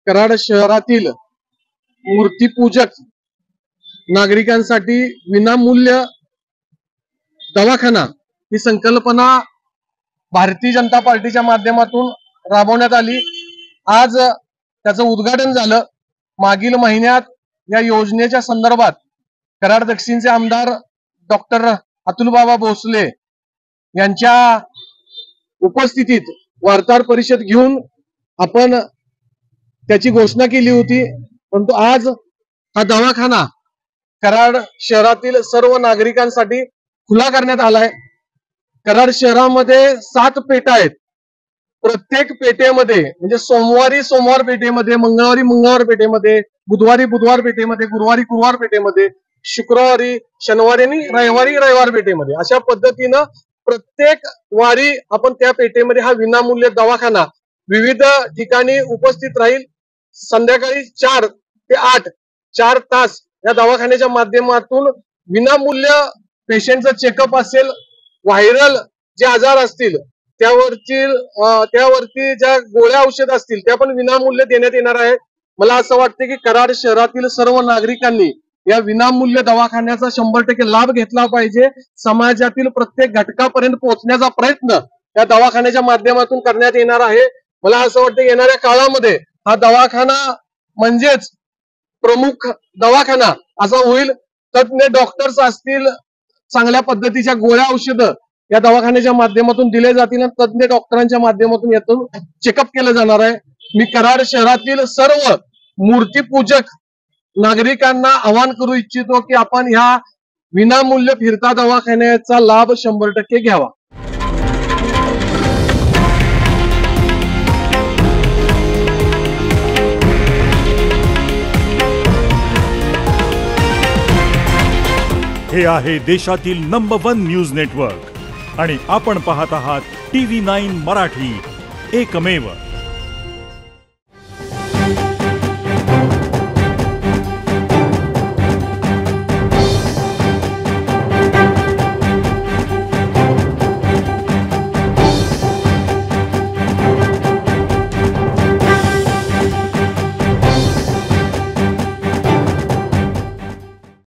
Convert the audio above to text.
कराड शहरातील मूर्तिपूजक नागरिकांसाठी विनामूल्य दवाखाना ही संकल्पना भारतीय जनता पार्टीच्या माध्यमातून राबवण्यात आली। आज त्याचं उद्घाटन झालं। मागील महिन्यात या योजनेच्या संदर्भात कराड दक्षिणचे आमदार डॉक्टर अतुलबाबा भोसले यांच्या उपस्थितीत वार्ताहर परिषद घेऊन आपण त्याची घोषणा केली होती। परंतु आज हा दवाखाना कराड शहरातील सर्व नागरिकांसाठी खुला करण्यात आलाय। कराड शहरामध्ये 7 पेटा आहेत। प्रत्येक पेठेमध्ये म्हणजे सोमवारी सोमवार पेठेमध्ये, मंगळवारी मंगळवार पेठेमध्ये, बुधवारी बुधवार पेठेमध्ये, गुरुवारी गुरुवार पेठेमध्ये, शुक्रवारी शनिवारी आणि रविवारी रविवार पेठेमध्ये अशा पद्धतीनं प्रत्येक वारी आपण त्या पेठेमध्ये हा विनामूल्य दवाखाना विविध ठिकाणी उपस्थित राहील। संध्याकाळी 4 ते 8 4 तास या दवाखान्याच्या माध्यमातून विनामूल्य पेशंटचं चेकअप असेल, व्हायरल जे आजार असतील त्यावरती ज्या गोळ्या औषध असतील त्या पण विनामूल्य देण्यात येणार आहे। मला असं वाटतं की कराड शहरातील सर्व नागरिकांनी या विनामूल्य दवाखान्याचा 100% लाभ घेतला पाहिजे। समाजातील प्रत्येक घटकापर्यंत पोहोचण्याचा प्रयत्न या दवाखान्याच्या माध्यमातून करण्यात येणार आहे। मला असं वाटतं येणाऱ्या काळामध्ये हा दवाखाना म्हणजेच प्रमुख दवाखाना असा होईल। तज्ञ डॉक्टर्स असतील, चांगल्या पद्धतीच्या गोळ्या औषधं या दवाखान्याच्या माध्यमातून दिले जातील आणि तज्ञ डॉक्टरांच्या माध्यमातून यातून चेकअप केलं जाणार आहे। मी कराड शहरातील सर्व मूर्तिपूजक नागरिकांना आवाहन करू इच्छितो की आपण ह्या विनामूल्य फिरता दवाखान्याचा लाभ 100% घ्यावा। हे आहे देशातील नंबर 1 न्यूज नेटवर्क आणि आपण पाहत आहात TV9 मराठी, एकमेव।